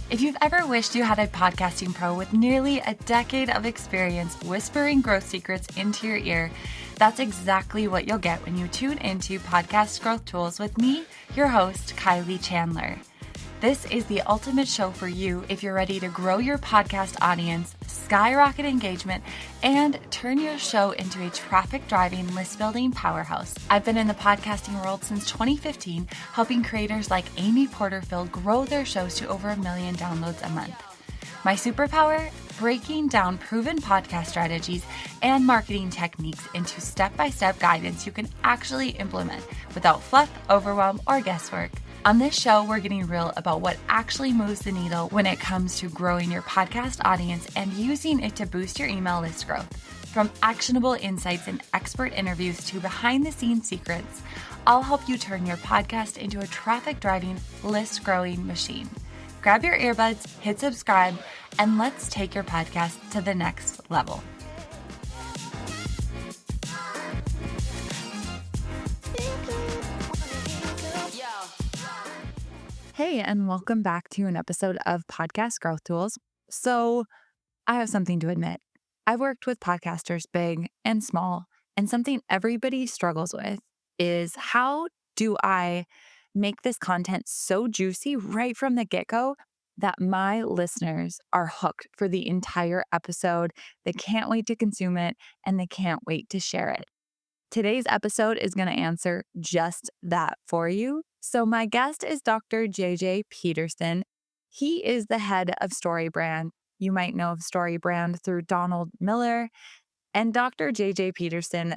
If you've ever wished you had a podcasting pro with nearly a decade of experience whispering growth secrets into your ear, that's exactly what you'll get when you tune into Podcast Growth Tools with me, your host, Kylie Chandler. This is the ultimate show for you if you're ready to grow your podcast audience, skyrocket engagement, and turn your show into a traffic-driving, list-building powerhouse. I've been in the podcasting world since 2015, helping creators like Amy Porterfield grow their shows to over 1 million downloads a month. My superpower? Breaking down proven podcast strategies and marketing techniques into step-by-step guidance you can actually implement without fluff, overwhelm, or guesswork. On this show, we're getting real about what actually moves the needle when it comes to growing your podcast audience and using it to boost your email list growth. From actionable insights and expert interviews to behind-the-scenes secrets, I'll help you turn your podcast into a traffic-driving, list-growing machine. Grab your earbuds, hit subscribe, and let's take your podcast to the next level. Hey, and welcome back to an episode of Podcast Growth Tools. So I have something to admit. I've worked with podcasters big and small, and something everybody struggles with is how do I make this content so juicy right from the get-go that my listeners are hooked for the entire episode. They can't wait to consume it, and they can't wait to share it. Today's episode is going to answer just that for you. So my guest is Dr. JJ Peterson. He is the head of StoryBrand. You might know of StoryBrand through Donald Miller. And Dr. JJ Peterson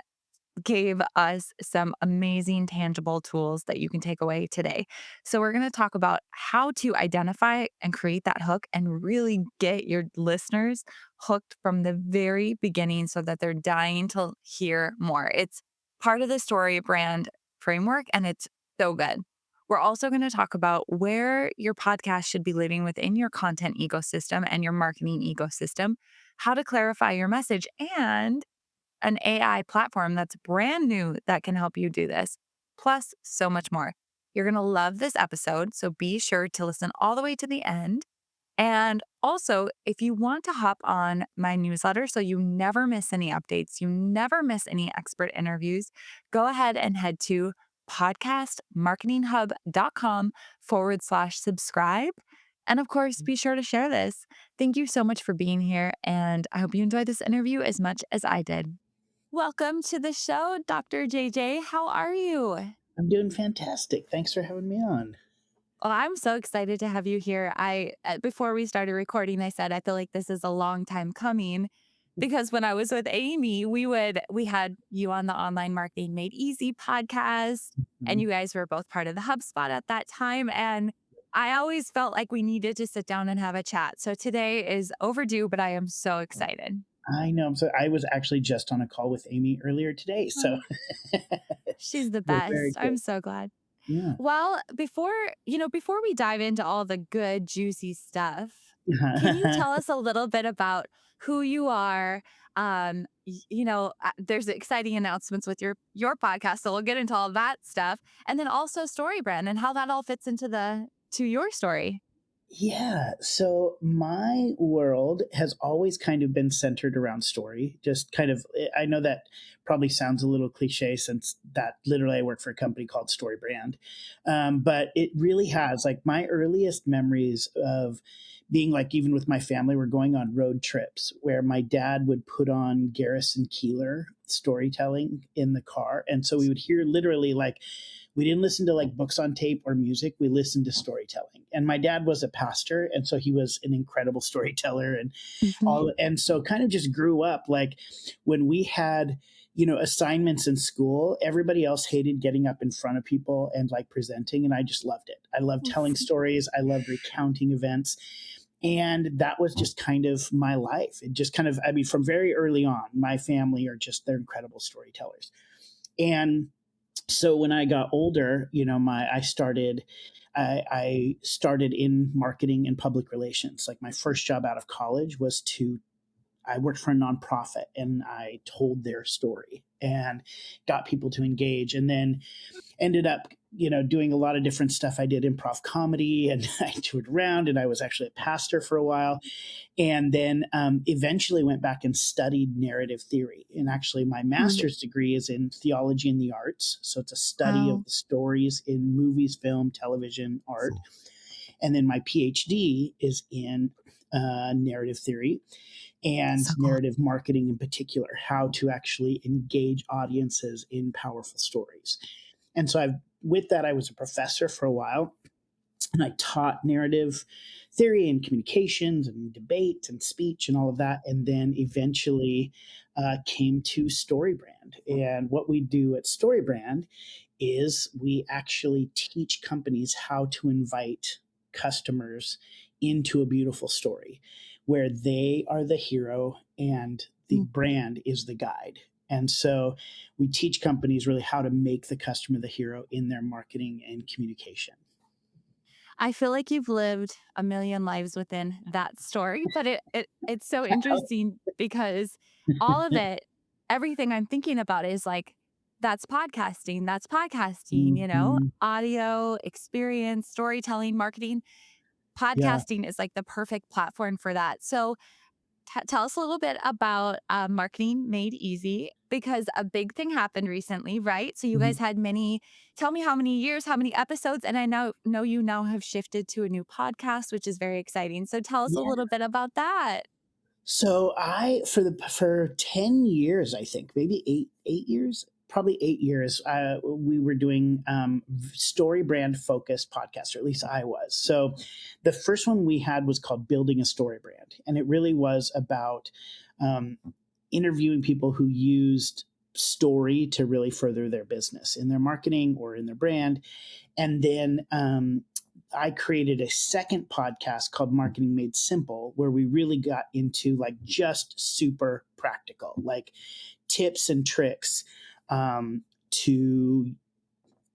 gave us some amazing tangible tools that you can take away today. So we're going to talk about how to identify and create that hook and really get your listeners hooked from the very beginning so that they're dying to hear more. It's part of the StoryBrand framework and it's so good. We're also going to talk about where your podcast should be living within your content ecosystem and your marketing ecosystem, how to clarify your message, and an AI platform that's brand new that can help you do this, plus so much more. You're going to love this episode, so be sure to listen all the way to the end. And also, if you want to hop on my newsletter so you never miss any updates, you never miss any expert interviews, go ahead and head to podcastmarketinghub.com/subscribe. And of course, be sure to share this. Thank you so much for being here, and I hope you enjoyed this interview as much as I did. Welcome to the show, Dr. JJ. How are you? I'm doing fantastic. Thanks for having me on. Well, I'm so excited to have you here. Before we started recording, I said I feel like this is a long time coming because when I was with Amy, we had you on the Online Marketing Made Easy podcast, and you guys were both part of the HubSpot at that time. And I always felt like we needed to sit down and have a chat. So today is overdue, but I am so excited. I know. So I was actually just on a call with Amy earlier today. So she's the best. Very cool. I'm so glad. Yeah. Well, before we dive into all the good, juicy stuff, can you tell us a little bit about who you are? There's exciting announcements with your podcast, so we'll get into all that stuff, and then also StoryBrand and how that all fits into your story. Yeah. So my world has always kind of been centered around story. Just kind of, I know that probably sounds a little cliche since that literally I work for a company called StoryBrand. But it really has, like, my earliest memories of being, like, even with my family, we're going on road trips where my dad would put on Garrison Keillor storytelling in the car. And so we would hear literally, like, we didn't listen to like books on tape or music. We listened to storytelling. And my dad was a pastor, and so he was an incredible storyteller and and so kind of just grew up like when we had, assignments in school, everybody else hated getting up in front of people and like presenting, and I just loved it. I loved telling stories. I loved recounting events. And that was just kind of my life. It just kind of, from very early on, my family they're incredible storytellers. And so when I got older, I started in marketing and public relations. Like my first job out of college was to I worked for a nonprofit and I told their story and got people to engage, and then ended up, doing a lot of different stuff. I did improv comedy and I toured around, and I was actually a pastor for a while, and then eventually went back and studied narrative theory. And actually, my Mm. master's degree is in theology and the arts. So it's a study of Oh, the stories in movies, film, television, art. And then my PhD is in narrative theory and so cool. narrative marketing in particular, how to actually engage audiences in powerful stories. And so with that, I was a professor for a while, and I taught narrative theory and communications and debate and speech and all of that. And then eventually came to StoryBrand. And what we do at StoryBrand is we actually teach companies how to invite customers into a beautiful story where they are the hero and the Mm. brand is the guide. And so we teach companies really how to make the customer the hero in their marketing and communication. I feel like you've lived a million lives within that story, but it's so interesting because all of it, everything I'm thinking about is like, that's podcasting, Mhm. audio, experience, storytelling, marketing. Yeah. Podcasting is like the perfect platform for that. So tell us a little bit about marketing made easy because a big thing happened recently, right? So you guys Mhm. had many. Tell me how many years, how many episodes, and I know you now have shifted to a new podcast, which is very exciting. So tell us a Yeah. little bit about that. So I for 10 years, I think, maybe 8 years, probably 8 years, we were doing story brand focused podcasts, or at least I was. So the first one we had was called Building a Story Brand. And it really was about um, interviewing people who used story to really further their business in their marketing or in their brand. And then I created a second podcast called Marketing Made Simple, where we really got into like just super practical, like tips and tricks to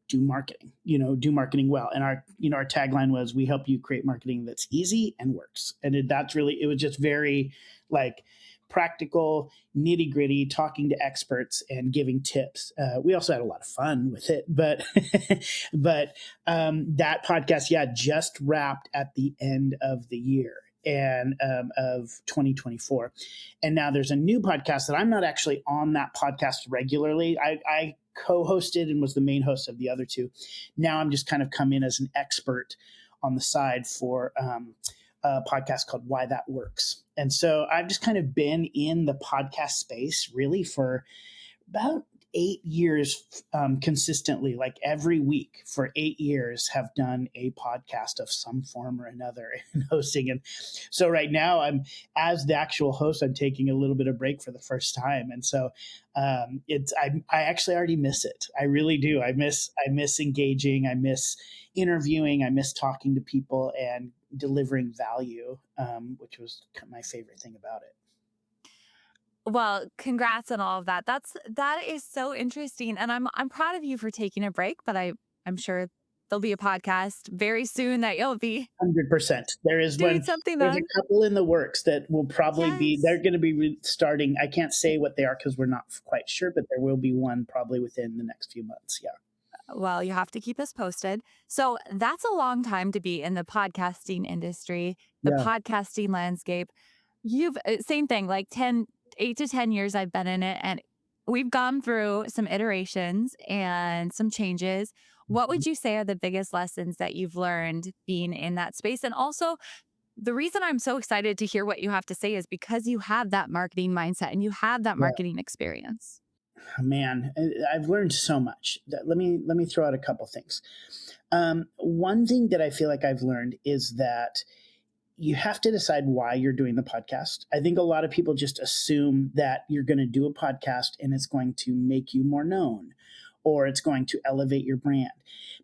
do marketing well. And our tagline was, we help you create marketing that's easy and works. And that's really, it was just very like practical, nitty gritty, talking to experts and giving tips. We also had a lot of fun with it, but, but that podcast, yeah, just wrapped at the end of the year and of 2024. And now there's a new podcast that I'm not actually on that podcast regularly. I co-hosted and was the main host of the other two. Now I'm just kind of come in as an expert on the side for a podcast called Why That Works. And so I've just kind of been in the podcast space really for about 8 years, consistently, like every week for 8 years, have done a podcast of some form or another and hosting. And so right now, as the actual host, I'm taking a little bit of break for the first time, and so I actually already miss it. I really do. I miss engaging. I miss interviewing. I miss talking to people and delivering value, which was my favorite thing about it. Well, congrats on all of that. That is so interesting, and I'm proud of you for taking a break. But I'm sure there'll be a podcast very soon that you'll be 100%. doing something There's a on. couple in the works that will probably be, they're Yes. going to be starting. I can't say what they are because we're not quite sure, but there will be one probably within the next few months. Yeah. Well, you have to keep us posted. So that's a long time to be in the podcasting industry, the Yeah. podcasting landscape. You've same thing, like 8 to 10 years I've been in it and we've gone through some iterations and some changes. What Mhm. would you say are the biggest lessons that you've learned being in that space? And also, the reason I'm so excited to hear what you have to say is because you have that marketing mindset and you have that Yeah. marketing experience. Man, I've learned so much. Let me throw out a couple things. One thing that I feel like I've learned is that you have to decide why you're doing the podcast. I think a lot of people just assume that you're going to do a podcast and it's going to make you more known or it's going to elevate your brand.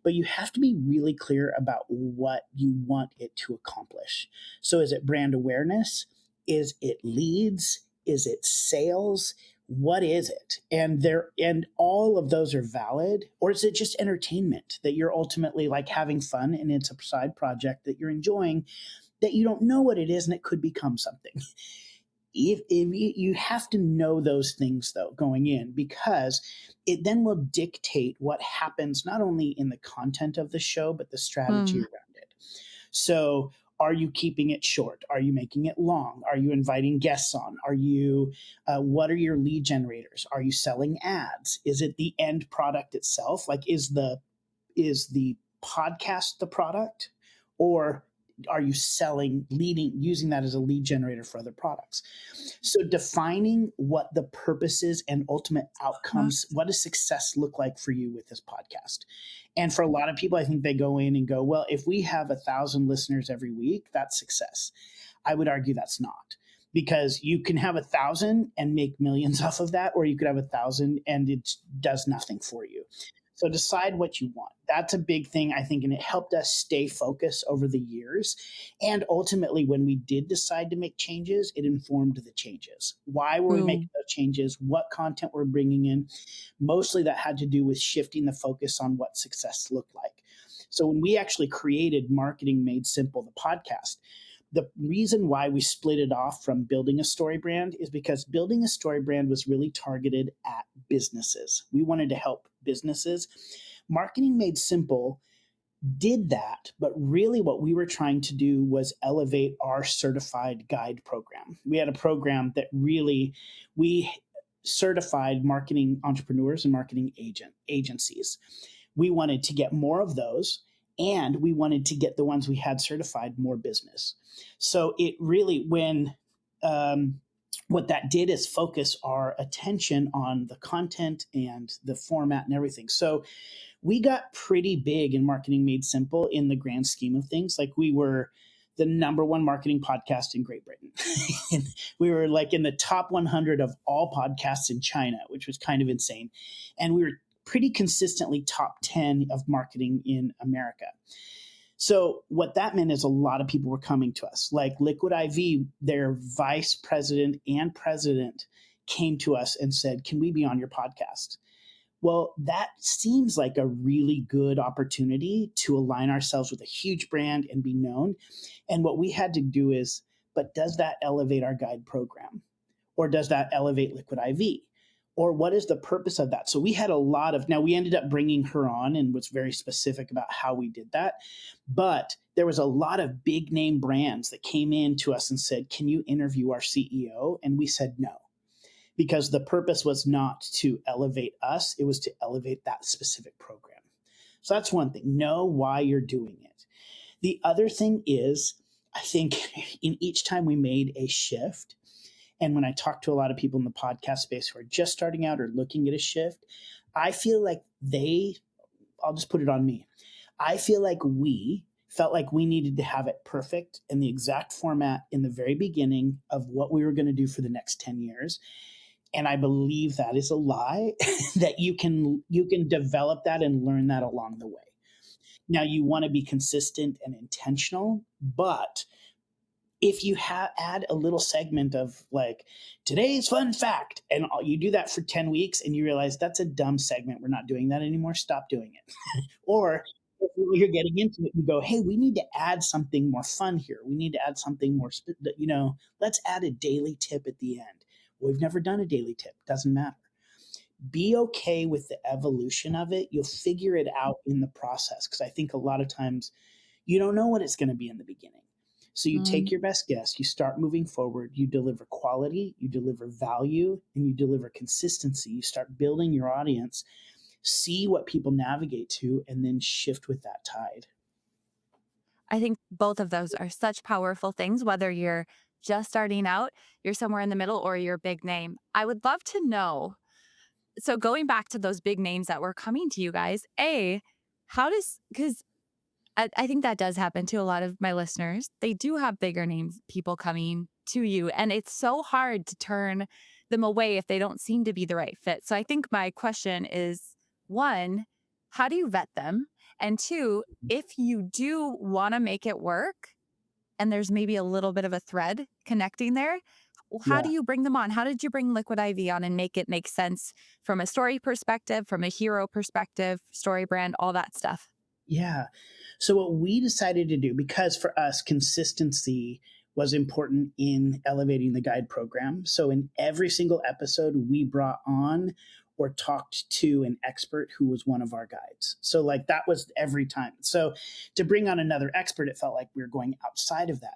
But you have to be really clear about what you want it to accomplish. So is it brand awareness? Is it leads? Is it sales? What is it? And all of those are valid, or is it just entertainment that you're ultimately like having fun and it's a side project that you're enjoying, that you don't know what it is and it could become something. if you have to know those things though going in, because it then will dictate what happens not only in the content of the show but the strategy Mm. around it. So, are you keeping it short? Are you making it long? Are you inviting guests on? Are you, what are your lead generators? Are you selling ads? Is it the end product itself? Like, is the podcast the product, or are you selling, leading, using that as a lead generator for other products? So defining what the purposes and ultimate Huh. outcomes, what does success look like for you with this podcast? And for a lot of people, I think they go in and go, well, if we have 1,000 listeners every week, that's success. I would argue that's not, because you can have 1,000 and make millions off of that, or you could have 1,000 and it does nothing for you. So decide what you want. That's a big thing, I think, and it helped us stay focused over the years. And ultimately, when we did decide to make changes, it informed the changes. Why were we Ooh. making those changes? What content we're bringing in? Mostly that had to do with shifting the focus on what success looked like. So when we actually created Marketing Made Simple, the podcast, the reason why we split it off from building a story brand is because building a story brand was really targeted at businesses. We wanted to help businesses. Marketing Made Simple did that, but really what we were trying to do was elevate our certified guide program. We had a program that really we certified marketing entrepreneurs and marketing agencies. We wanted to get more of those, and we wanted to get the ones we had certified more business. So it really, when what that did is focus our attention on the content and the format and everything. So we got pretty big in Marketing Made Simple in the grand scheme of things. Like, we were the number one marketing podcast in Great Britain. We were like in the top 100 of all podcasts in China, which was kind of insane. And we were pretty consistently top 10 of marketing in America. So what that meant is a lot of people were coming to us. Like Liquid IV, their vice president and president came to us and said, "Can we be on your podcast?" Well, that seems like a really good opportunity to align ourselves with a huge brand and be known. And what we had to do is, but does that elevate our guide program? Or does that elevate Liquid IV? Or what is the purpose of that? So we had a lot of, now we ended up bringing her on and was very specific about how we did that. But there was a lot of big name brands that came in to us and said, "Can you interview our CEO?" And we said no, because the purpose was not to elevate us, it was to elevate that specific program. So that's one thing. Know why you're doing it. The other thing is, I think in each time we made a shift, and when I talk to a lot of people in the podcast space who are just starting out or looking at a shift, I feel like I'll just put it on me. I feel like we felt like we needed to have it perfect in the exact format in the very beginning of what we were going to do for the next 10 years. And I believe that is a lie, that you can develop that and learn that along the way. Now, you want to be consistent and intentional, but if you add a little segment of like today's fun fact, and you do that for 10 weeks and you realize that's a dumb segment, we're not doing that anymore, stop doing it. Or if you're getting into it, you go, hey, we need to add something more fun here. We need to add something more, let's add a daily tip at the end. We've never done a daily tip, doesn't matter. Be okay with the evolution of it. You'll figure it out in the process, because I think a lot of times you don't know what it's going to be in the beginning. So you take Mm. your best guess, you start moving forward, you deliver quality, you deliver value, and you deliver consistency. You start building your audience, see what people navigate to, and then shift with that tide. I think both of those are such powerful things, whether you're just starting out, you're somewhere in the middle, or you're a big name. I would love to know. So going back to those big names that were coming to you guys, how does, because I think that does happen to a lot of my listeners. They do have bigger names, people coming to you, and it's so hard to turn them away if they don't seem to be the right fit. So I think my question is, one, how do you vet them? And two, if you do want to make it work and there's maybe a little bit of a thread connecting there, how do Yeah. you bring them on? How did you bring Liquid IV on and make it make sense from a story perspective, from a hero perspective, story brand, all that stuff? Yeah. So what we decided to do, because for us, consistency was important in elevating the guide program. So in every single episode, we brought on or talked to an expert who was one of our guides. So like that was every time. So to bring on another expert, it felt like we were going outside of that.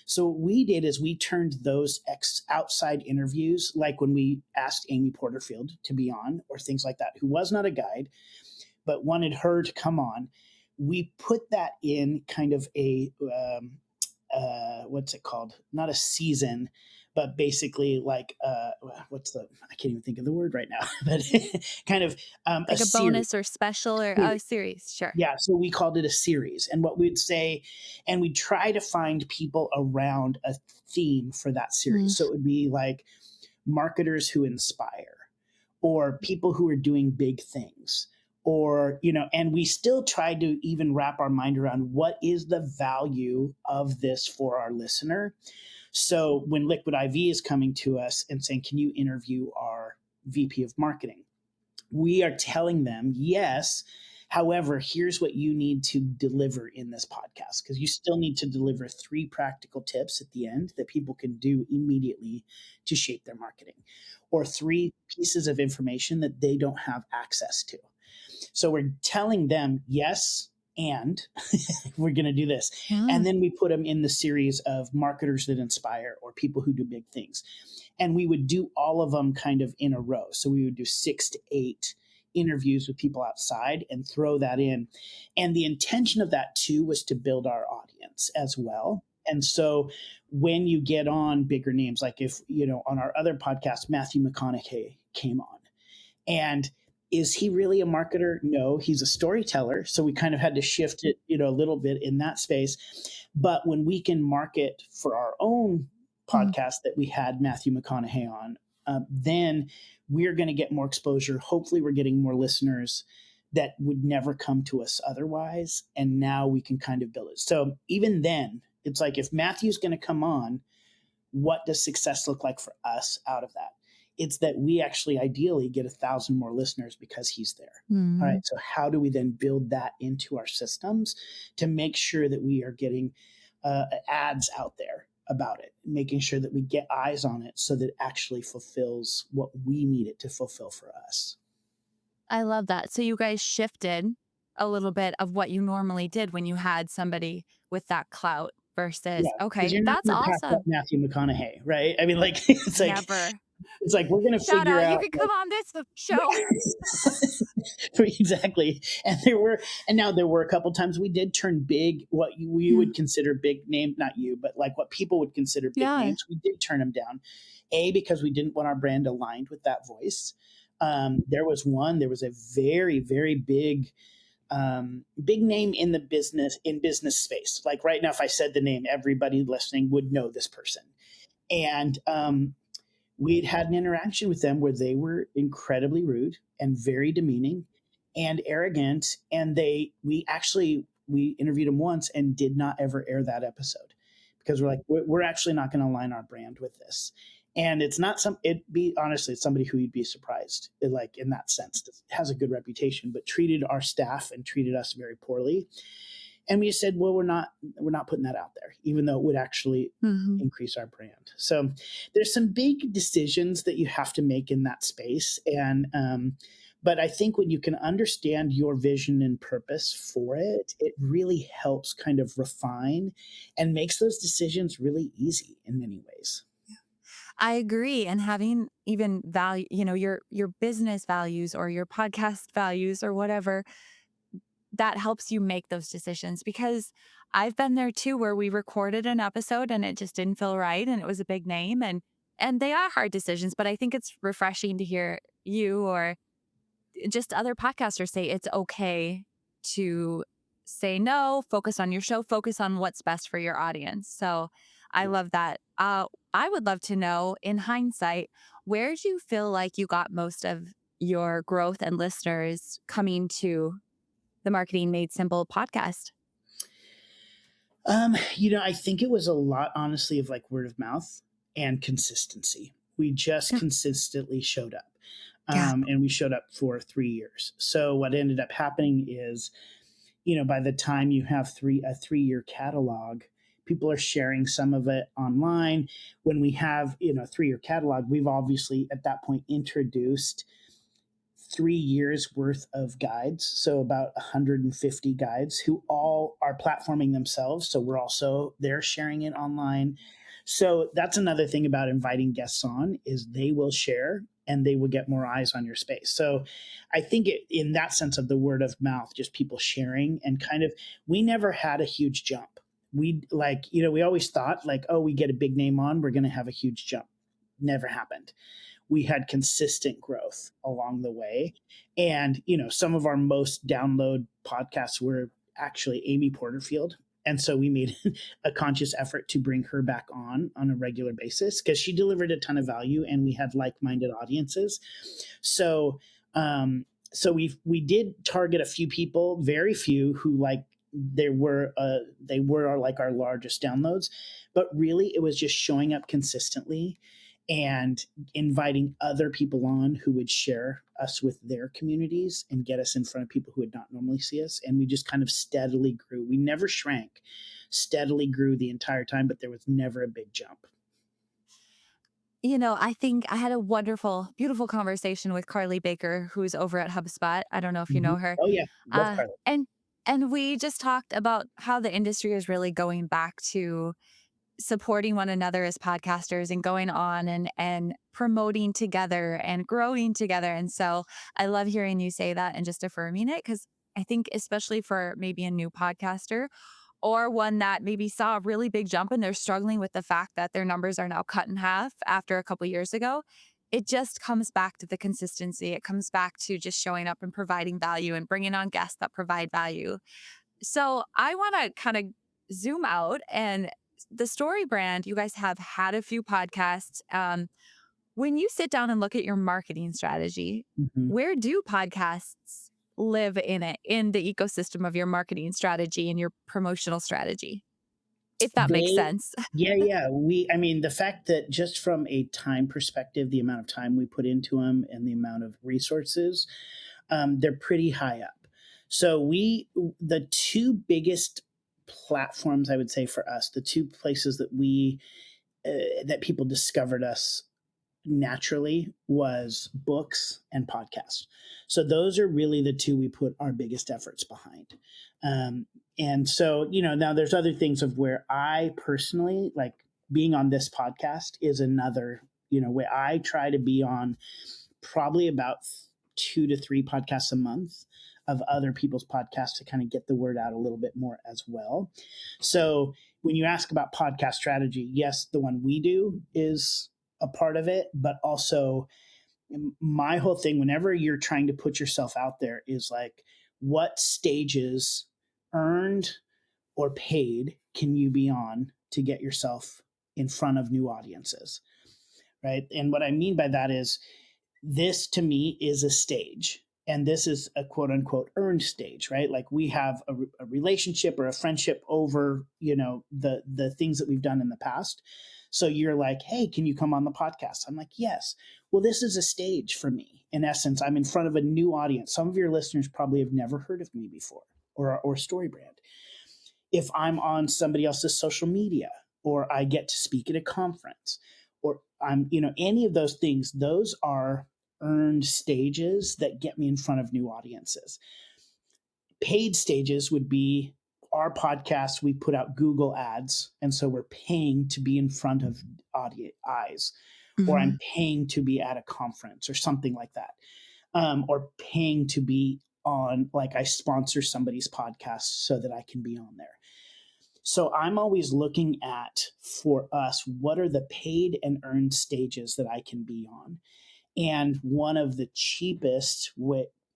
So what we did is we turned those outside interviews, like when we asked Amy Porterfield to be on or things like that, who was not a guide, but wanted her to come on. We put that in kind of a what's it called? Not a season, but basically like what's the? I can't even think of the word right now, but kind of a Like a series. bonus or special or a series, sure. Yeah, so we called it a series. And what we'd say, and we'd try to find people around a theme for that series. Mm. So it would be like marketers who inspire, or people who are doing big things, or, and we still try to even wrap our mind around what is the value of this for our listener. So when Liquid IV is coming to us and saying, can you interview our VP of marketing? We are telling them, yes. However, here's what you need to deliver in this podcast, because you still need to deliver 3 practical tips at the end that people can do immediately to shape their marketing, or 3 pieces of information that they don't have access to. So we're telling them, yes, and we're going to do this. And Mm. then we put them in the series of marketers that inspire or people who do big things. And we would do all of them kind of in a row. So we would do 6 to 8 interviews with people outside and throw that in. And the intention of that too was to build our audience as well. And so when you get on bigger names, like if, on our other podcast, Matthew McConaughey came on, and is he really a marketer? No, he's a storyteller. So we kind of had to shift it, a little bit in that space. But when we can market for our own Mm. podcast that we had Matthew McConaughey on, then we're going to get more exposure. Hopefully, we're getting more listeners that would never come to us otherwise. And now we can kind of build it. So even then, it's like if Matthew's going to come on, what does success look like for us out of that? It's that we actually ideally get 1,000 more listeners because he's there. All right. Mm. So how do we then build that into our systems to make sure that we are getting ads out there about it, making sure that we get eyes on it so that it actually fulfills what we need it to fulfill for us. I love that. So you guys shifted a little bit of what you normally did when you had somebody with that clout Yeah, versus, because okay, you're not that's going to pass up awesome. Matthew McConaughey, right? I mean, like Never. it's like we're going to Shout figure out. You out can like, come on this show. yeah. Exactly. And now there were a couple times we did turn big, what we Mm. would consider big name, not you, but like what people would consider big Yeah. names. We did turn them down. Because we didn't want our brand aligned with that voice. There was a very, very big name in the business space. Like right now, if I said the name, everybody listening would know this person. And we'd had an interaction with them where they were incredibly rude and very demeaning and arrogant. And we interviewed them once and did not ever air that episode because we're like, we're actually not going to align our brand with this. And it's not it's somebody who you'd be surprised, like in that sense, has a good reputation, but treated our staff and treated us very poorly. And we said, well, we're not putting that out there, even though it would actually Mhm. increase our brand. So there's some big decisions that you have to make in that space. And but I think when you can understand your vision and purpose for it, it really helps kind of refine and makes those decisions really easy in many ways. I agree. And having even value, your business values or your podcast values or whatever, that helps you make those decisions because I've been there too where we recorded an episode and it just didn't feel right and it was a big name and they are hard decisions, but I think it's refreshing to hear you or just other podcasters say it's okay to say no, focus on your show, focus on what's best for your audience. So I love that. I would love to know, in hindsight, where do you feel like you got most of your growth and listeners coming to the Marketing Made Simple podcast? I think it was a lot, honestly, of like word of mouth and consistency. We just Yeah. consistently showed up. Yeah. And we showed up for 3 years. So what ended up happening is, by the time you have a 3-year catalog, People are sharing some of it online. When we have, 3-year catalog, we've obviously at that point introduced 3 years worth of guides. So about 150 guides who all are platforming themselves. So they're sharing it online. So that's another thing about inviting guests on is they will share and they will get more eyes on your space. So I think in that sense of the word of mouth, just people sharing and kind of, we never had a huge jump. We always thought like, oh, we get a big name on, we're going to have a huge jump. Never happened. We had consistent growth along the way. And, some of our most download podcasts were actually Amy Porterfield. And so we made a conscious effort to bring her back on a regular basis because she delivered a ton of value and we had like-minded audiences. So, so we did target a few people, very few who they were like our largest downloads, but really it was just showing up consistently and inviting other people on who would share us with their communities and get us in front of people who would not normally see us. And we just kind of steadily grew. We never shrank, steadily grew the entire time, but there was never a big jump. I think I had a wonderful, beautiful conversation with Carly Baker, who's over at HubSpot. I don't know if you Mhm. know her. Oh, yeah. Love Uh, Carly. and and we just talked about how the industry is really going back to supporting one another as podcasters and going on and promoting together and growing together. And so I love hearing you say that and just affirming it because I think especially for maybe a new podcaster or one that maybe saw a really big jump and they're struggling with the fact that their numbers are now cut in half after a couple years ago, it just comes back to the consistency. It comes back to just showing up and providing value and bringing on guests that provide value. So I want to kind of zoom out and the story brand, you guys have had a few podcasts. When you sit down and look at your marketing strategy, Mhm. where do podcasts live in the ecosystem of your marketing strategy and your promotional strategy? If that makes They sense. Yeah, yeah. I mean, the fact that just from a time perspective, the amount of time we put into them and the amount of resources, they're pretty high up. So the two biggest platforms I would say for us, the two places that people discovered us naturally was books and podcasts. So those are really the two we put our biggest efforts behind. Um, and so, now there's other things of where I personally like being on this podcast is another, way I try to be on probably about 2 to 3 podcasts a month of other people's podcasts to kind of get the word out a little bit more as well. So when you ask about podcast strategy, yes, the one we do is a part of it, but also my whole thing whenever you're trying to put yourself out there is like what stages, earned or paid, can you be on to get yourself in front of new audiences, right? And what I mean by that is this to me is a stage, and this is a quote unquote earned stage, right? Like we have a relationship or a friendship over the things that we've done in the past. So you're like, hey, can you come on the podcast? I'm like, yes. Well, this is a stage for me. In essence, I'm in front of a new audience. Some of your listeners probably have never heard of me before, or StoryBrand. If I'm on somebody else's social media, or I get to speak at a conference, or I'm, any of those things, those are earned stages that get me in front of new audiences. Paid stages would be our podcast, we put out Google ads. And so we're paying to be in front of audience eyes, or I'm Mhm. paying to be at a conference or something like that. Or paying to be on, like I sponsor somebody's podcast so that I can be on there. So I'm always looking at for us, what are the paid and earned stages that I can be on? And one of the cheapest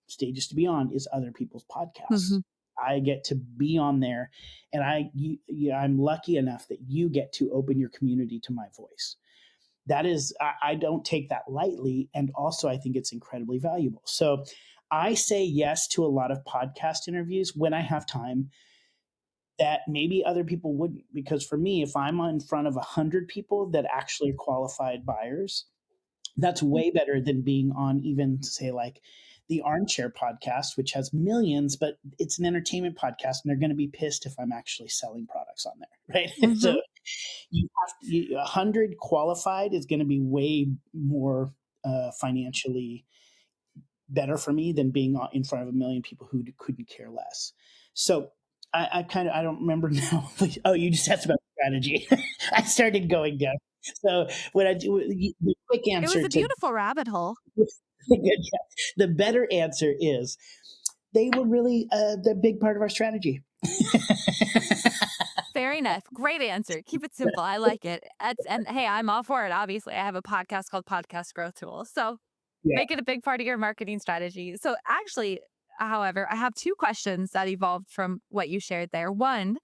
stages to be on is other people's podcasts. Mhm. I get to be on there, and I'm lucky enough that you get to open your community to my voice. That is, I don't take that lightly, and also I think it's incredibly valuable. So I say yes to a lot of podcast interviews when I have time that maybe other people wouldn't. Because for me, if I'm in front of 100 people that actually are qualified buyers, that's way better than being on even say like the Armchair podcast, which has millions, but it's an entertainment podcast, and they're going to be pissed if I'm actually selling products on there, right? So Mhm. you 100 qualified is going to be way more financially better for me than being in front of a million people who couldn't care less. So I kind of I don't remember now. Oh, you just asked about strategy. I started going down. So what I do, the quick It was answer a to beautiful rabbit hole. the better answer is they were really the big part of our strategy. Fair enough. Great answer. Keep it simple. I like it. And hey, I'm all for it. Obviously, I have a podcast called Podcast Growth Tools. So Yeah. make it a big part of your marketing strategy. So actually, however, I have two questions that evolved from what you shared there. One,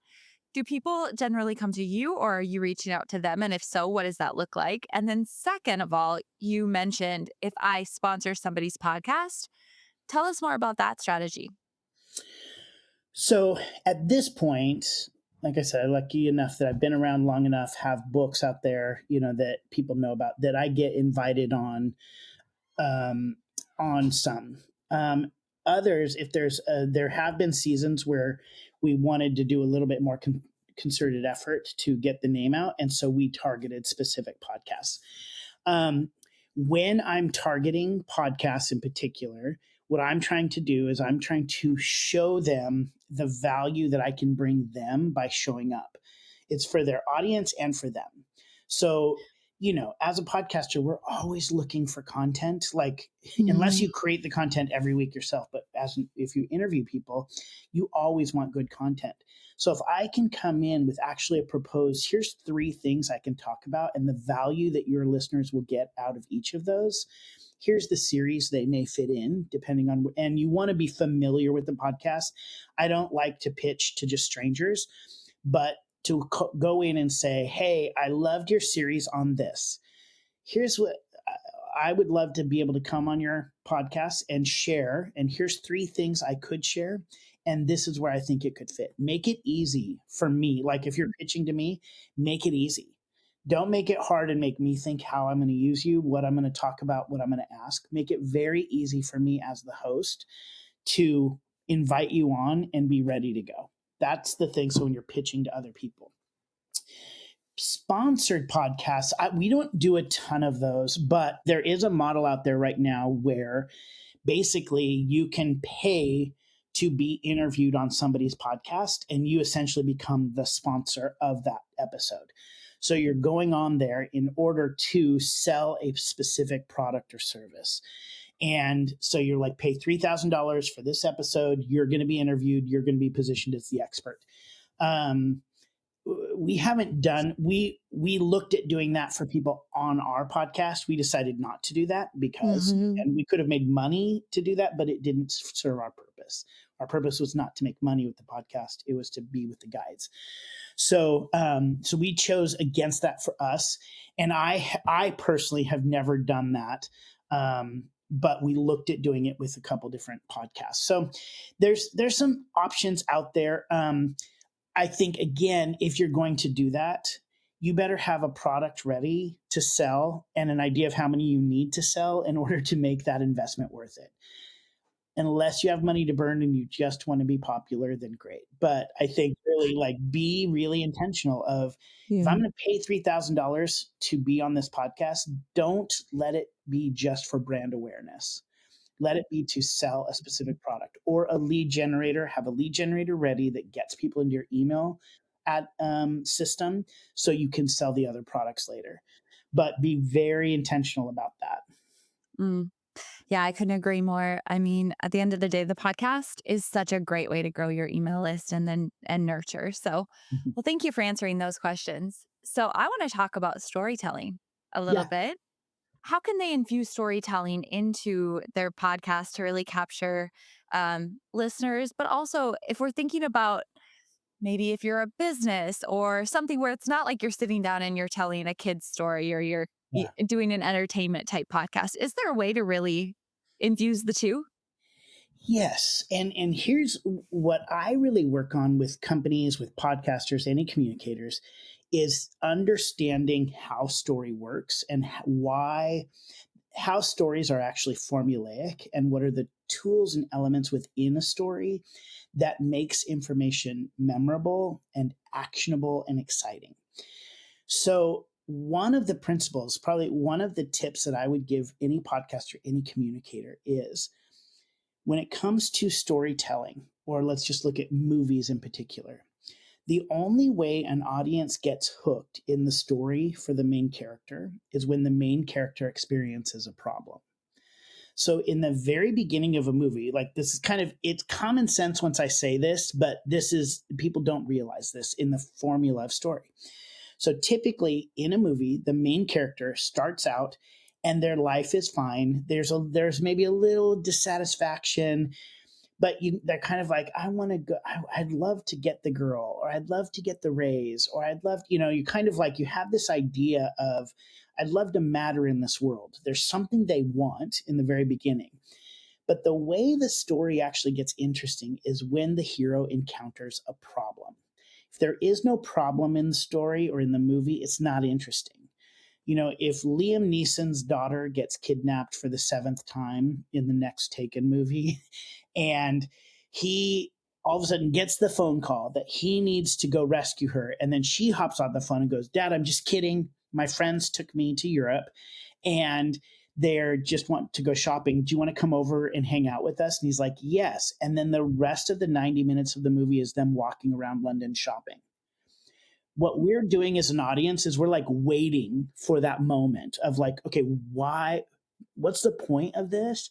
do people generally come to you or are you reaching out to them? And if so, what does that look like? And then, second of all, you mentioned if I sponsor somebody's podcast, tell us more about that strategy. So at this point, like I said, I'm lucky enough that I've been around long enough, have books out there, that people know about, that I get invited um, on some. Others, if there have been seasons where we wanted to do a little bit more concerted effort to get the name out, and so we targeted specific podcasts. Um, when I'm targeting podcasts in particular, what I'm trying to do is I'm trying to show them the value that I can bring them by showing up. It's for their audience and for them. So, as a podcaster, we're always looking for content. Like, unless Mhm. you create the content every week yourself, but if you interview people, you always want good content. So if I can come in with actually a proposed, here's three things I can talk about and the value that your listeners will get out of each of those. Here's the series they may fit in, depending on, and you want to be familiar with the podcast. I don't like to pitch to just strangers, but to go in and say, hey, I loved your series on this. Here's what I would love to be able to come on your podcast and share. And here's three things I could share. And this is where I think it could fit. Make it easy for me. Like if you're pitching to me, make it easy. Don't make it hard and make me think how I'm going to use you, what I'm going to talk about, what I'm going to ask. Make it very easy for me as the host to invite you on and be ready to go. That's the thing. So when you're pitching to other people, sponsored podcasts, we don't do a ton of those, but there is a model out there right now where basically you can pay to be interviewed on somebody's podcast and you essentially become the sponsor of that episode. So you're going on there in order to sell a specific product or service. And so you're like, pay $3,000 for this episode. You're going to be interviewed. You're going to be positioned as the expert. Um, we haven't done we looked at doing that for people on our podcast. We decided not to do that because Mhm. and we could have made money to do that, but it didn't serve our purpose. Our purpose was not to make money with the podcast, it was to be with the guides. So we chose against that for us, and I personally have never done that. But we looked at doing it with a couple different podcasts. So there's some options out there. I think, again, if you're going to do that, you better have a product ready to sell and an idea of how many you need to sell in order to make that investment worth it. Unless you have money to burn and you just want to be popular, then great. But I think really like be really intentional of, if Yeah. I'm going to pay $3,000 to be on this podcast, don't let it be just for brand awareness. Let it be to sell a specific product or a lead generator. Have a lead generator ready that gets people into your email system so you can sell the other products later. But be very intentional about that. Mm. Yeah, I couldn't agree more. I mean, at the end of the day, the podcast is such a great way to grow your email list and nurture. So, Mhm. well, thank you for answering those questions. So, I want to talk about storytelling a little Yeah. bit. How can they infuse storytelling into their podcast to really capture listeners? But also, if we're thinking about maybe if you're a business or something where it's not like you're sitting down and you're telling a kid's story or you're Yeah. doing an entertainment type podcast, is there a way to really infuse the two? Yes. And here's what I really work on with companies, with podcasters, any communicators, is understanding how story works and why. how stories are actually formulaic and what are the tools and elements within a story that makes information memorable and actionable and exciting. So, one of the principles, probably one of the tips that I would give any podcaster, any communicator is when it comes to storytelling, or let's just look at movies in particular, the only way an audience gets hooked in the story for the main character is when the main character experiences a problem. So in the very beginning of a movie, like this is kind of it's common sense once I say this, but this is people don't realize this in the formula of story. So typically in a movie, the main character starts out and their life is fine. There's maybe a little dissatisfaction, but they're kind of like, I want to go, I'd love to get the girl, or I'd love to get the raise, or I'd love, you kind of like, you have this idea of, I'd love to matter in this world. There's something they want in the very beginning. But the way the story actually gets interesting is when the hero encounters a problem. If there is no problem in the story or in the movie, it's not interesting. If Liam Neeson's daughter gets kidnapped for the seventh time in the next Taken movie, and he all of a sudden gets the phone call that he needs to go rescue her, and then she hops on the phone and goes, "Dad, I'm just kidding. My friends took me to Europe, and they're just want to go shopping. Do you want to come over and hang out with us?" And he's like, "Yes." And then the rest of the 90 minutes of the movie is them walking around London shopping. What we're doing as an audience is we're like waiting for that moment of like, okay, what's the point of this?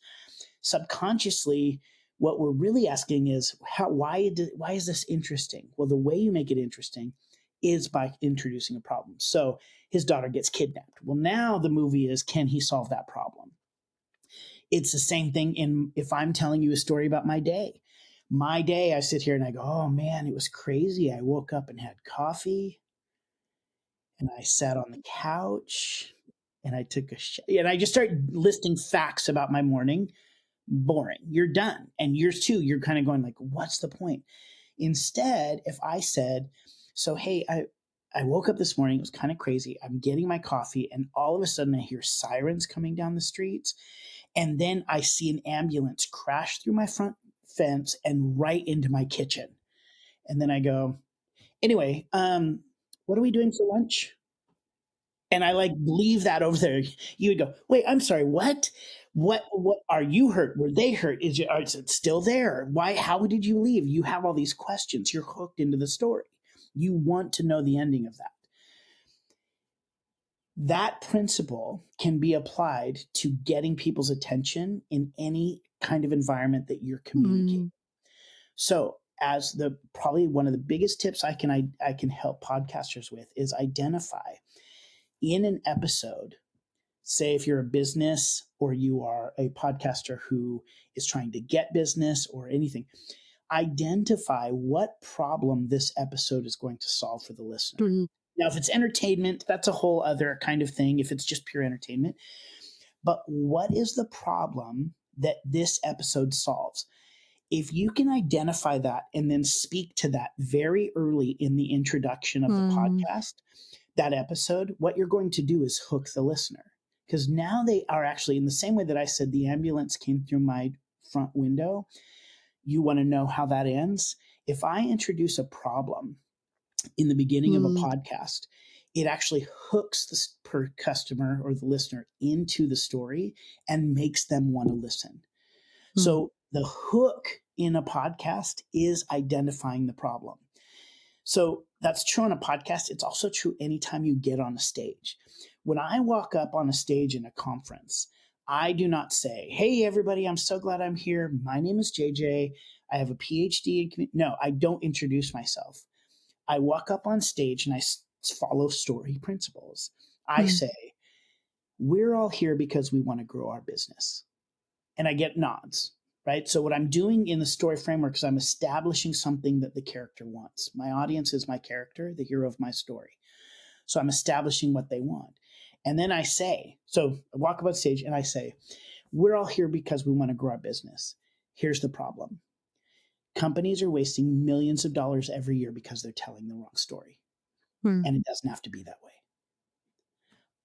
Subconsciously, what we're really asking is why is this interesting? Well, the way you make it interesting is by introducing a problem. So his daughter gets kidnapped. Well, now the movie is, can he solve that problem? It's the same thing if I'm telling you a story about my day. My day, I sit here and I go, oh man, it was crazy. I woke up and had coffee and I sat on the couch and I took and I just start listing facts about my morning. Boring. You're done. And yours too, you're kind of going like, what's the point? Instead, if I said, so hey, I woke up this morning, it was kind of crazy. I'm getting my coffee, and all of a sudden I hear sirens coming down the streets. And then I see an ambulance crash through my front fence and right into my kitchen. And then I go, anyway, what are we doing for lunch? And I like leave that over there. You would go, wait, I'm sorry, what? What are you hurt? Were they hurt? Is it still there? Why? How did you leave? You have all these questions. You're hooked into the story. You want to know the ending of that. That principle can be applied to getting people's attention in any kind of environment that you're communicating. Mm, So, as the probably one of the biggest tips I can help podcasters with is identify in an episode, say if you're a business or you are a podcaster who is trying to get business or anything, identify what problem this episode is going to solve for the listener. mm, Now, if it's entertainment, that's a whole other kind of thing, if it's just pure entertainment. But what is the problem that this episode solves? If you can identify that and then speak to that very early in the introduction of the mm, podcast, that episode, what you're going to do is hook the listener. Because now they are actually, in the same way that I said the ambulance came through my front window, you want to know how that ends. If I introduce a problem in the beginning of a mm, podcast, it actually hooks the per customer or the listener into the story and makes them want to listen. mm, So the hook in a podcast is identifying the problem. So that's true on a podcast. It's also true anytime you get on a stage. When I walk up on a stage in a conference, I do not say, hey, everybody, I'm so glad I'm here. My name is JJ. I have a PhD in No, I don't introduce myself. I walk up on stage and I follow story principles. I mm, say, we're all here because we want to grow our business. And I get nods, right? So what I'm doing in the story framework is I'm establishing something that the character wants. My audience is my character, the hero of my story. So I'm establishing what they want. And then I say, so I walk up on stage and I say, we're all here because we want to grow our business. Here's the problem. Companies are wasting millions of dollars every year because they're telling the wrong story. mm, And it doesn't have to be that way.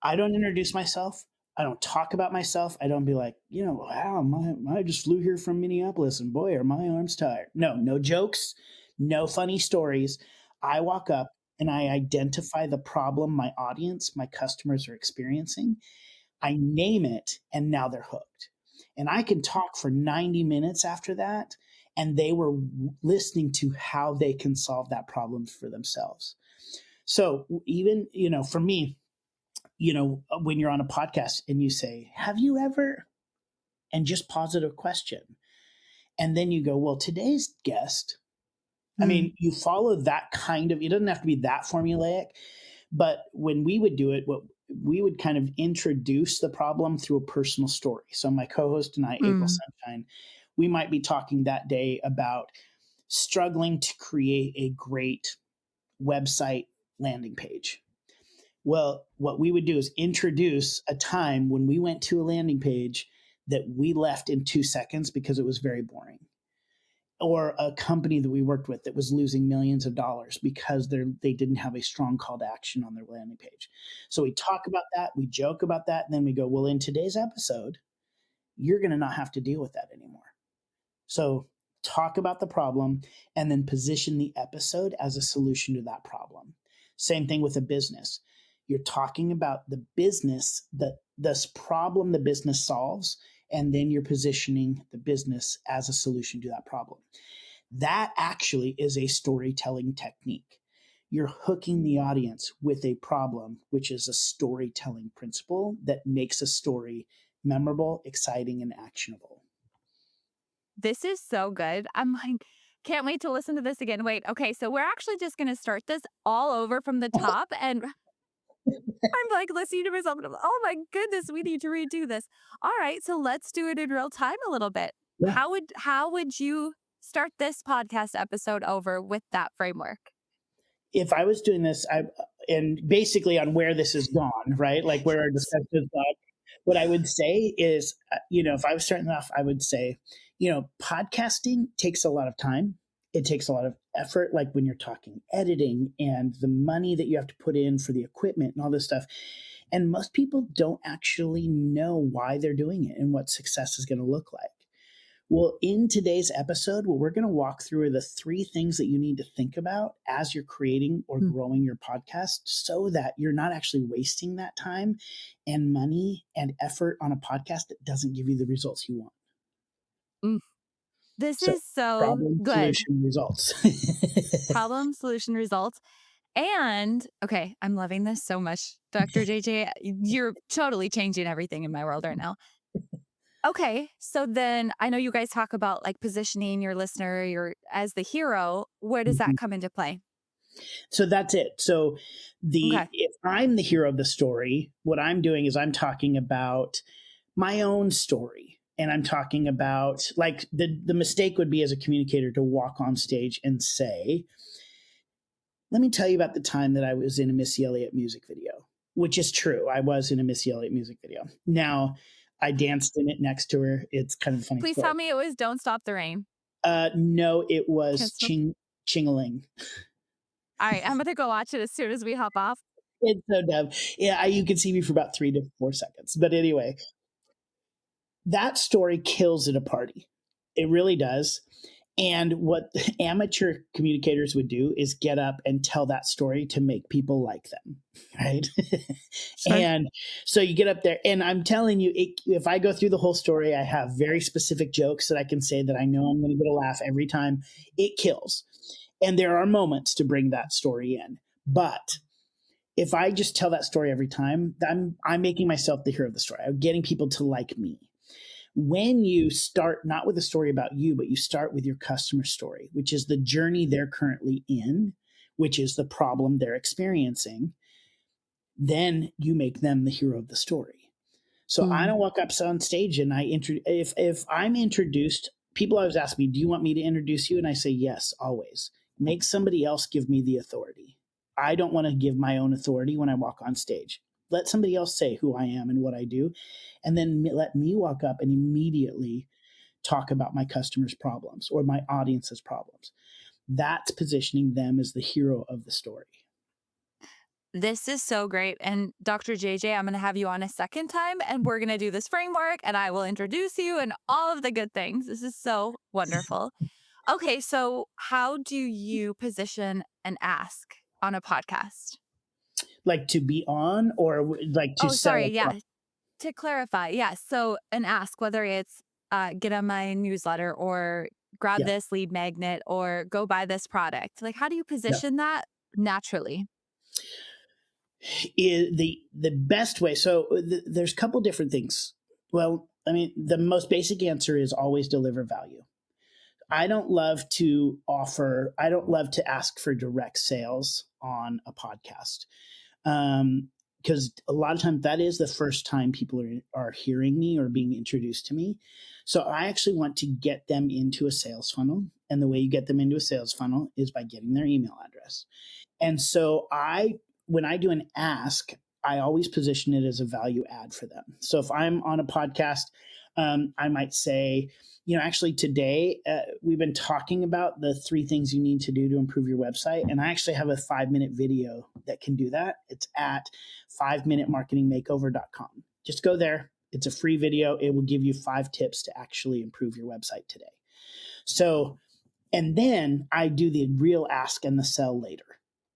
I don't introduce myself. I don't talk about myself. I don't be like, wow, I just flew here from Minneapolis and boy, are my arms tired. No, no jokes, no funny stories. I walk up and I identify the problem my audience, my customers are experiencing. I name it, and now they're hooked. And I can talk for 90 minutes after that, and they were listening to how they can solve that problem for themselves. So even, for me, when you're on a podcast and you say, have you ever, and just positive question. And then you go, well, today's guest, I Mm, mean, you follow that kind of, it doesn't have to be that formulaic, but when we would do it, what we would kind of introduce the problem through a personal story. So my co-host and I, April mm. Sunshine, we might be talking that day about struggling to create a great website landing page. Well, what we would do is introduce a time when we went to a landing page that we left in 2 seconds because it was very boring, or a company that we worked with that was losing millions of dollars because they didn't have a strong call to action on their landing page. So we talk about that, we joke about that, and then we go, well, in today's episode, you're going to not have to deal with that anymore. So talk about the problem and then position the episode as a solution to that problem. Same thing with a business. You're talking about the business, this problem the business solves, and then you're positioning the business as a solution to that problem. That actually is a storytelling technique. You're hooking the audience with a problem, which is a storytelling principle that makes a story memorable, exciting, and actionable. This is so good. I'm like, can't wait to listen to this again. Wait, okay, so we're actually just gonna start this all over from the top, and I'm like listening to myself, and I'm, oh my goodness, we need to redo this. All right, so let's do it in real time a little bit. Yeah. How would you start this podcast episode over with that framework? If I was doing this, and basically on where this has gone, right? Like where our discussion has gone, what I would say is, if I was starting off, I would say, podcasting takes a lot of time. It takes a lot of effort, like when you're talking editing and the money that you have to put in for the equipment and all this stuff. And most people don't actually know why they're doing it and what success is going to look like. Well, in today's episode, what we're going to walk through are the three things that you need to think about as you're creating or Mm, growing your podcast so that you're not actually wasting that time and money and effort on a podcast that doesn't give you the results you want. mm. This So, is so problem, good. solution, results. Problem, solution, results. And okay, I'm loving this so much. Dr. JJ, you're totally changing everything in my world right now. Okay, so then I know you guys talk about like positioning your listener, your as the hero. Where does that Mhm. come into play? So that's it. So the Okay, if I'm the hero of the story, what I'm doing is I'm talking about my own story. And I'm talking about, like, the mistake would be as a communicator to walk on stage and say, let me tell you about the time that I was in a Missy Elliott music video, which is true. I was in a Missy Elliott music video. Now, I danced in it next to her. It's kind of a funny please story. tell me it was "Don't Stop the Rain." No, it was Can't stop. Chingaling. All right, I'm gonna go watch it as soon as we hop off. It's so dumb. Yeah, you can see me for about 3 to 4 seconds. But anyway, that story kills at a party. It really does. And what amateur communicators would do is get up and tell that story to make people like them, right? Sure. And so you get up there, and I'm telling you, if I go through the whole story, I have very specific jokes that I can say that I know I'm going to get a laugh every time. It kills. And there are moments to bring that story in. But if I just tell that story every time, I'm making myself the hero of the story. I'm getting people to like me. When you start not with a story about you, but you start with your customer story, which is the journey they're currently in, which is the problem they're experiencing, then you make them the hero of the story. So I Mm, don't walk up on stage and if I'm introduced, people always ask me, "Do you want me to introduce you?" And I say, "Yes, always." Make somebody else give me the authority. I don't want to give my own authority when I walk on stage. Let somebody else say who I am and what I do, and then let me walk up and immediately talk about my customers' problems or my audience's problems. That's positioning them as the hero of the story. This is so great. And Dr. JJ, I'm going to have you on a second time and we're going to do this framework and I will introduce you and all of the good things. This is so wonderful. Okay. So, how do you position an ask on a podcast? Like to be on or like to Oh, sell sorry. a Yeah. product? To clarify, yes. So, an ask, whether it's get on my newsletter or grab Yeah. this lead magnet or go buy this product, like, how do you Yeah. position that naturally? The best way. So there's a couple different things. Well, I mean, the most basic answer is always deliver value. I don't love to ask for direct sales on a podcast. Because a lot of times that is the first time people are hearing me or being introduced to me. So I actually want to get them into a sales funnel. And the way you get them into a sales funnel is by getting their email address. And so when I do an ask, I always position it as a value add for them. So if I'm on a podcast, I might say, actually today we've been talking about the 3 things you need to do to improve your website. And I actually have a 5-minute video that can do that. It's at 5minutemarketingmakeover.com. Just go there. It's a free video. It will give you 5 tips to actually improve your website today. So, and then I do the real ask and the sell later.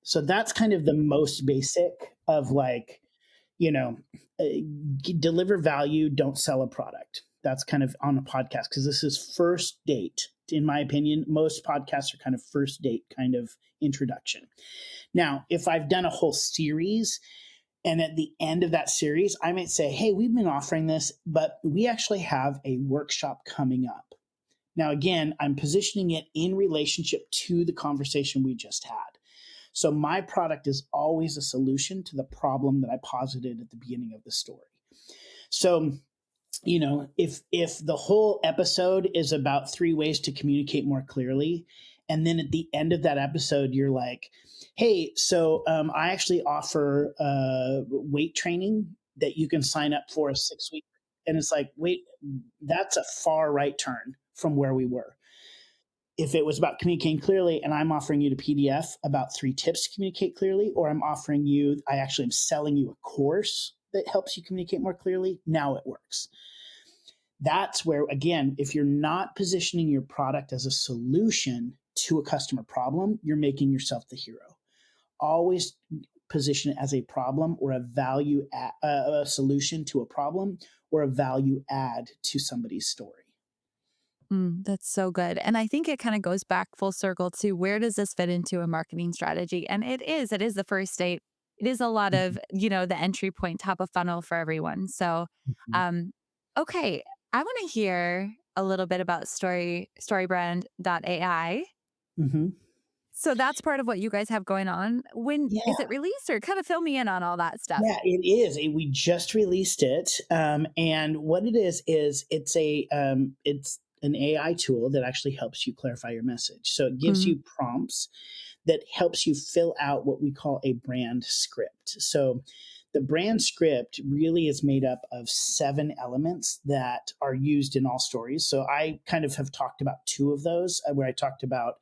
So that's kind of the most basic of like, you know, uh, deliver value, don't sell a product. That's kind of on a podcast because this is first date. In my opinion, most podcasts are kind of first date kind of introduction. Now, if I've done a whole series and at the end of that series, I might say, hey, we've been offering this, but we actually have a workshop coming up. Now, again, I'm positioning it in relationship to the conversation we just had. So my product is always a solution to the problem that I posited at the beginning of the story. So, if the whole episode is about 3 ways to communicate more clearly, and then at the end of that episode, you're like, hey, so I actually offer weight training that you can sign up for a 6 week. And it's like, wait, that's a far right turn from where we were. If it was about communicating clearly and I'm offering you the PDF about 3 tips to communicate clearly, or I actually am selling you a course that helps you communicate more clearly, now it works. That's where, again, if you're not positioning your product as a solution to a customer problem, you're making yourself the hero. Always position it as a problem or a solution to a problem or a value add to somebody's story. That's so good. And I think it kind of goes back full circle to where does this fit into a marketing strategy? And it is the first date. It is a lot of, the entry point, top of funnel for everyone. So, Mhm. um, okay, I want to hear a little bit about storybrand.ai. Mhm. So that's part of what you guys have going on. When Yeah. is it released or kind of fill me in on all that stuff? Yeah, it is. We just released it, and what it is it's an AI tool that actually helps you clarify your message. So it gives Mm, you prompts that helps you fill out what we call a brand script. So the brand script really is made up of 7 elements that are used in all stories. So I kind of have talked about 2 of those, where I talked about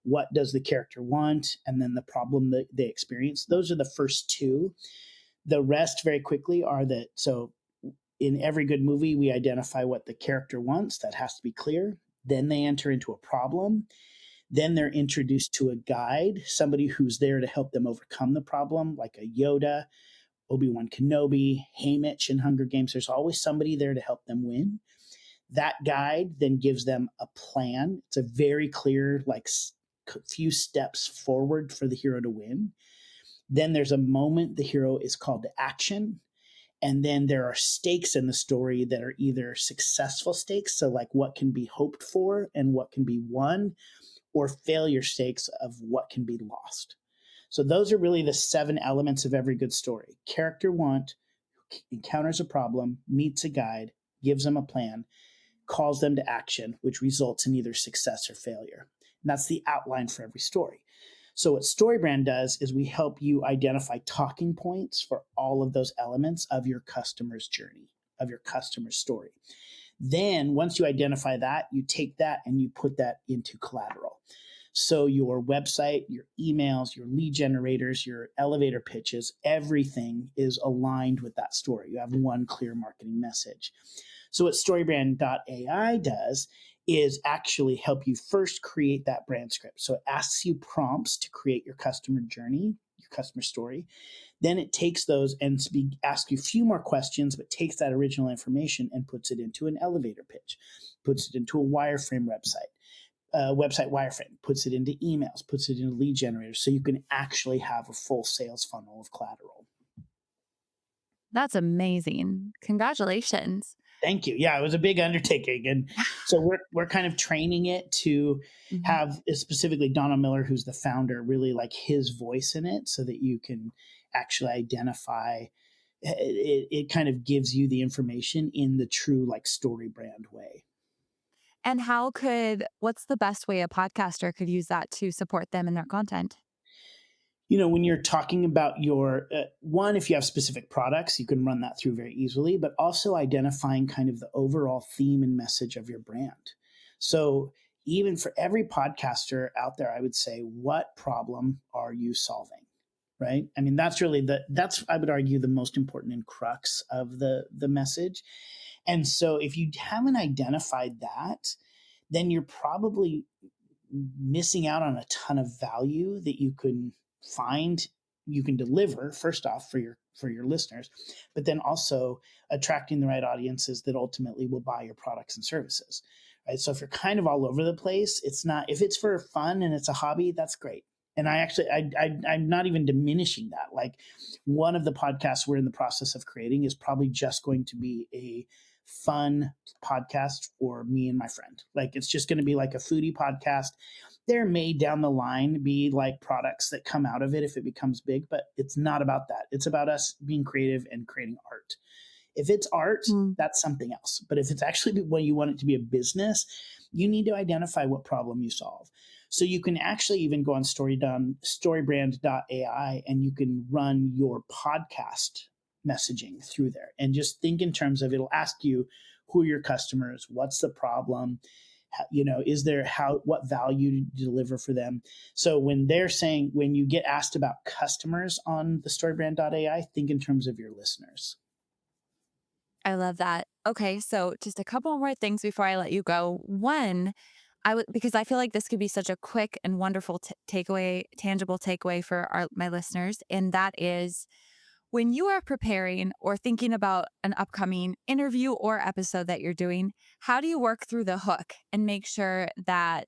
what does the character want and then the problem that they experience. Those are the first 2. The rest very quickly are that, so in every good movie, we identify what the character wants. That has to be clear. Then they enter into a problem. Then they're introduced to a guide, somebody who's there to help them overcome the problem, like a Yoda, Obi-Wan Kenobi, Haymitch in Hunger Games. There's always somebody there to help them win. That guide then gives them a plan. It's a very clear, like, few steps forward for the hero to win. Then there's a moment the hero is called to action. And then there are stakes in the story that are either successful stakes, so like what can be hoped for and what can be won, or failure stakes of what can be lost. So those are really the 7 elements of every good story. Character want, encounters a problem, meets a guide, gives them a plan, calls them to action, which results in either success or failure. And that's the outline for every story. So, what StoryBrand does is we help you identify talking points for all of those elements of your customer's journey, of your customer's story. Then, once you identify that, you take that and you put that into collateral. So your website, your emails, your lead generators, your elevator pitches, everything is aligned with that story. You have one clear marketing message. So what StoryBrand.ai does is actually help you first create that brand script. So it asks you prompts to create your customer journey, your customer story. Then it takes those and asks you a few more questions, but takes that original information and puts it into an elevator pitch, puts it into a wireframe website wireframe, puts it into emails, puts it into lead generators, so you can actually have a full sales funnel of collateral. That's amazing. Congratulations. Thank you. Yeah, it was a big undertaking, and so we're kind of training it to Mhm. have specifically Donald Miller, who's the founder, really like his voice in it, so that you can actually identify. It kind of gives you the information in the true like story brand way. And what's the best way a podcaster could use that to support them in their content? When you're talking about your one, if you have specific products, you can run that through very easily, but also identifying kind of the overall theme and message of your brand. So even for every podcaster out there, I would say, what problem are you solving? Right. I mean, that's really that's, I would argue, the most important and crux of the message. And so if you haven't identified that, then you're probably missing out on a ton of value that you can deliver, first off, for your listeners, but then also attracting the right audiences that ultimately will buy your products and services. Right. So if you're kind of all over the place, it's not, if it's for fun and it's a hobby, that's great. And I'm not even diminishing that. Like, one of the podcasts we're in the process of creating is probably just going to be a fun podcast for me and my friend. Like, it's just going to be like a foodie podcast. There may down the line be like products that come out of it if it becomes big, but it's not about that. It's about us being creative and creating art. If it's art, Mm. that's something else. But if it's actually when you want it to be a business, you need to identify what problem you solve. So you can actually even go on storybrand.ai and you can run your podcast messaging through there and just think in terms of, it'll ask you, who are your customers? What's the problem? Is there, what value to deliver for them? So when you get asked about customers on the storybrand.ai, think in terms of your listeners. I love that. Okay, so just a couple more things before I let you go. One, because I feel like this could be such a quick and wonderful takeaway, tangible takeaway for my listeners, and that is when you are preparing or thinking about an upcoming interview or episode that you're doing, how do you work through the hook and make sure that,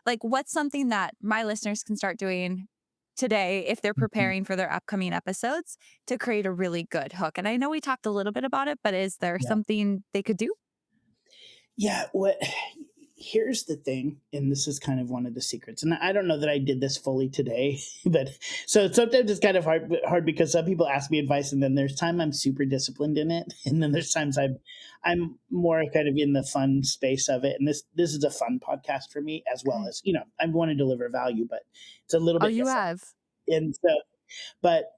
like, what's something that my listeners can start doing today if they're Mhm. preparing for their upcoming episodes to create a really good hook? And I know we talked a little bit about it, but is there Yeah. something they could do? Yeah, here's the thing, and this is kind of one of the secrets. And I don't know that I did this fully today, but so sometimes it's kind of hard because some people ask me advice, and then there's time I'm super disciplined in it, and then there's times I'm more kind of in the fun space of it. And this is a fun podcast for me, as well Okay. as, I want to deliver value, but it's a little Oh, bit you different. have. And so, but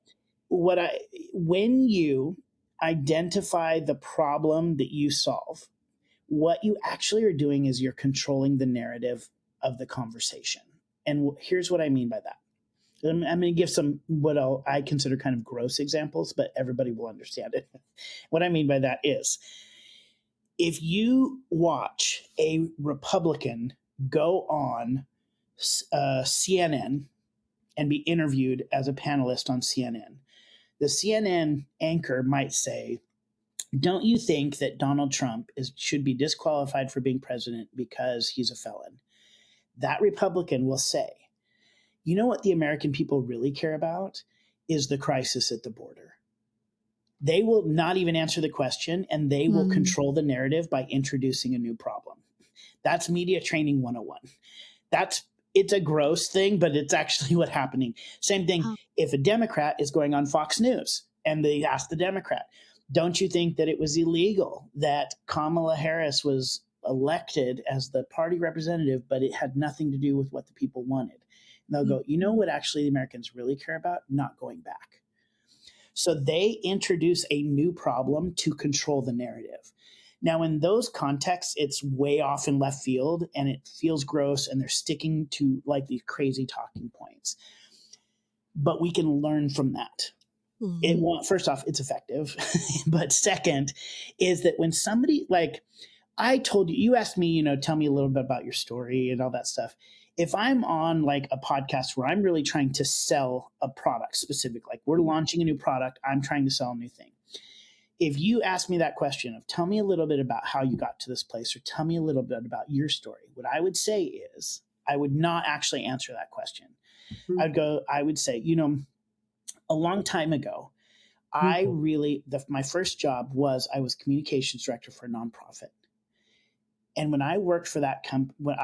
what I when you identify the problem that you solve, what you actually are doing is you're controlling the narrative of the conversation. And here's what I mean by that. I'm going to give some I consider kind of gross examples, but everybody will understand it. What I mean by that is, if you watch a Republican go on CNN and be interviewed as a panelist on CNN, the CNN anchor might say, don't you think that Donald Trump should be disqualified for being president because he's a felon? That Republican will say, you know what the American people really care about is the crisis at the border. They will not even answer the question, and they will Mm. control the narrative by introducing a new problem. That's media training 101. That's It's a gross thing, but it's actually what's happening. Same thing Oh. if a Democrat is going on Fox News and they ask the Democrat, don't you think that it was illegal that Kamala Harris was elected as the party representative, but it had nothing to do with what the people wanted? And they'll Mm. go, you know what actually the Americans really care about? Not going back. So they introduce a new problem to control the narrative. Now, in those contexts, it's way off in left field and it feels gross and they're sticking to like these crazy talking points. But we can learn from that. It Mhm. won't, first off, it's effective. But second is that when somebody like I told you, you asked me, tell me a little bit about your story and all that stuff. If I'm on like a podcast where I'm really trying to sell a product specific, like we're launching a new product, I'm trying to sell a new thing. If you ask me that question of tell me a little bit about how you got to this place or tell me a little bit about your story, what I would say is I would not actually answer that question. I would say, a long time ago, I really, my first job was I was communications director for a nonprofit. And when I worked for that when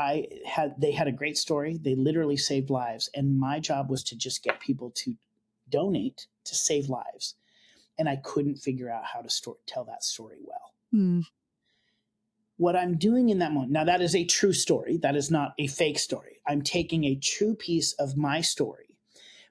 they had a great story. They literally saved lives. And my job was to just get people to donate to save lives. And I couldn't figure out how to tell that story well. Mm. What I'm doing in that moment, now that is a true story. That is not a fake story. I'm taking a true piece of my story.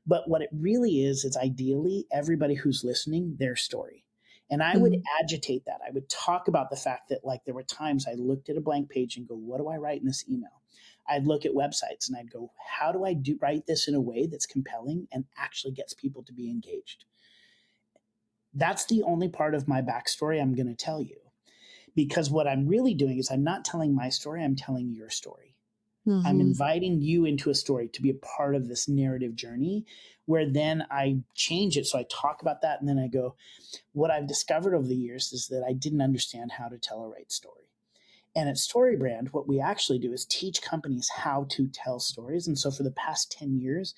But what it really is ideally everybody who's listening, their story. And I would Mm. agitate that. I would talk about the fact that, like, there were times I looked at a blank page and go, what do I write in this email? I'd look at websites and I'd go, how do I write this in a way that's compelling and actually gets people to be engaged? That's the only part of my backstory I'm going to tell you. Because what I'm really doing is I'm not telling my story, I'm telling your story. I'm Mhm. inviting you into a story to be a part of this narrative journey where then I change it. So I talk about that and then I go, what I've discovered over the years is that I didn't understand how to tell a right story. And at StoryBrand, what we actually do is teach companies how to tell stories. And so for the past 10 years,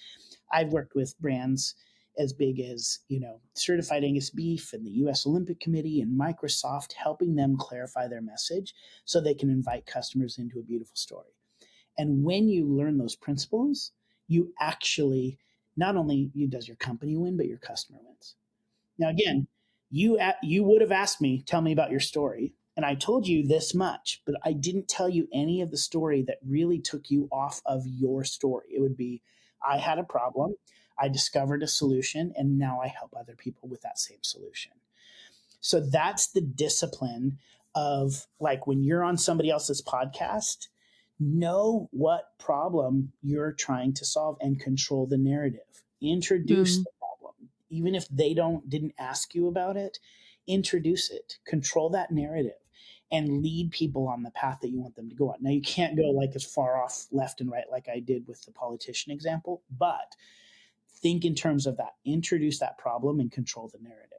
I've worked with brands as big as, Certified Angus Beef and the US Olympic Committee and Microsoft, helping them clarify their message so they can invite customers into a beautiful story. And when you learn those principles, you actually not only does your company win, but your customer wins. Now, again, you would have asked me, tell me about your story, and I told you this much, but I didn't tell you any of the story that really took you off of your story. It would be, I had a problem, I discovered a solution, and now I help other people with that same solution. So that's the discipline of like when you're on somebody else's podcast, know what problem you're trying to solve and control the narrative. Introduce Mm. the problem. Even if they didn't ask you about it, introduce it. Control that narrative and lead people on the path that you want them to go on. Now you can't go like as far off left and right like I did with the politician example, but think in terms of that. Introduce that problem and control the narrative.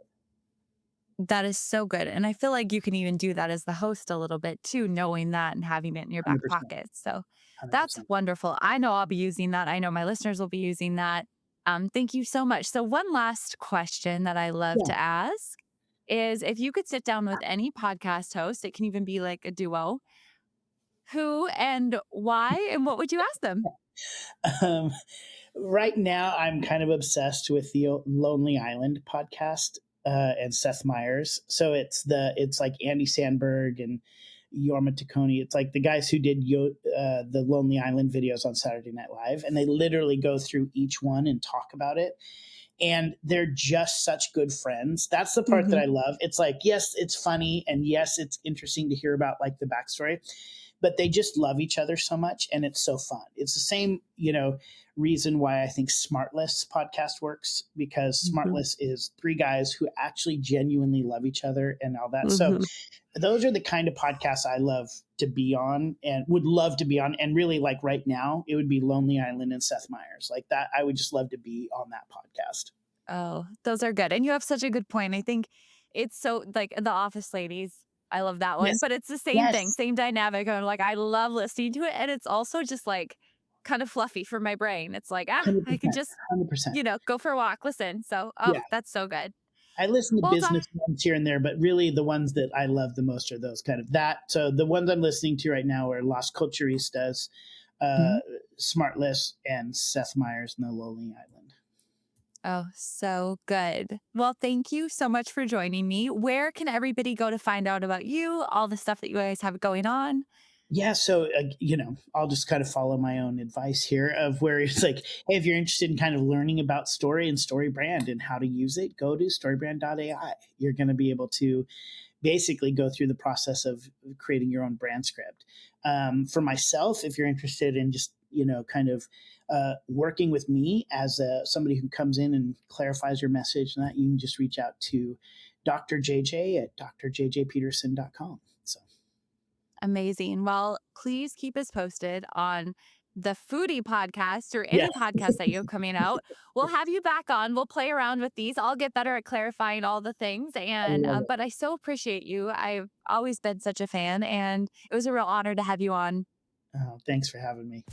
That is so good, and I feel like you can even do that as the host a little bit too, knowing that and having it in your back 100%. pocket, so that's 100%. wonderful. I know I'll be using that, I know my listeners will be using that. Thank you so much. So one last question that I love Yeah. to ask is if you could sit down with any podcast host, it can even be like a duo, who and why, and what would you ask them? Um, right now, I'm kind of obsessed with the Lonely Island podcast and Seth Meyers. So it's like Andy Sandberg and Yorma Taccone. It's like the guys who did the Lonely Island videos on Saturday Night Live, and they literally go through each one and talk about it. And they're just such good friends. That's the part that Mhm, I love. It's like, yes, it's funny, and yes, it's interesting to hear about like the backstory, but they just love each other so much and it's so fun. It's the same, reason why I think Smartless podcast works because mhm, Smartless is three guys who actually genuinely love each other and all that. So mhm. those are the kind of podcasts I love to be on and would love to be on. And really, like right now, it would be Lonely Island and Seth Meyers. Like that, I would just love to be on that podcast. Oh, those are good, and you have such a good point. I think it's so like, The Office Ladies, I love that one, Yes. but it's the same thing, Yes. same dynamic. I'm like, I love listening to it, and it's also just, like, kind of fluffy for my brain. It's like, I could 100%. just, 100%. go for a walk, listen. So, Yeah. that's so good. I listen to Well, business ones here and there, but really the ones that I love the most are those kind of that. So the ones I'm listening to right now are Las Culturistas, uh, Mhm. Smartless, and Seth Meyers and the Lonely Island. Oh, so good. Well, thank you so much for joining me. Where can everybody go to find out about you, all the stuff that you guys have going on? Yeah, so I'll just kind of follow my own advice here of where it's like, hey, if you're interested in kind of learning about story and story brand and how to use it, go to storybrand.ai. You're going to be able to basically go through the process of creating your own brand script. For myself, if you're interested in just kind of working with me as somebody who comes in and clarifies your message, and that you can just reach out to Dr. JJ at drjjpeterson.com. So Amazing. Well, please keep us posted on the foodie podcast or yeah, any podcast that you have coming out. We'll have you back on. We'll play around with these. I'll get better at clarifying all the things. I And love it. but I so appreciate you. I've always been such a fan, and it was a real honor to have you on. Thanks for having me.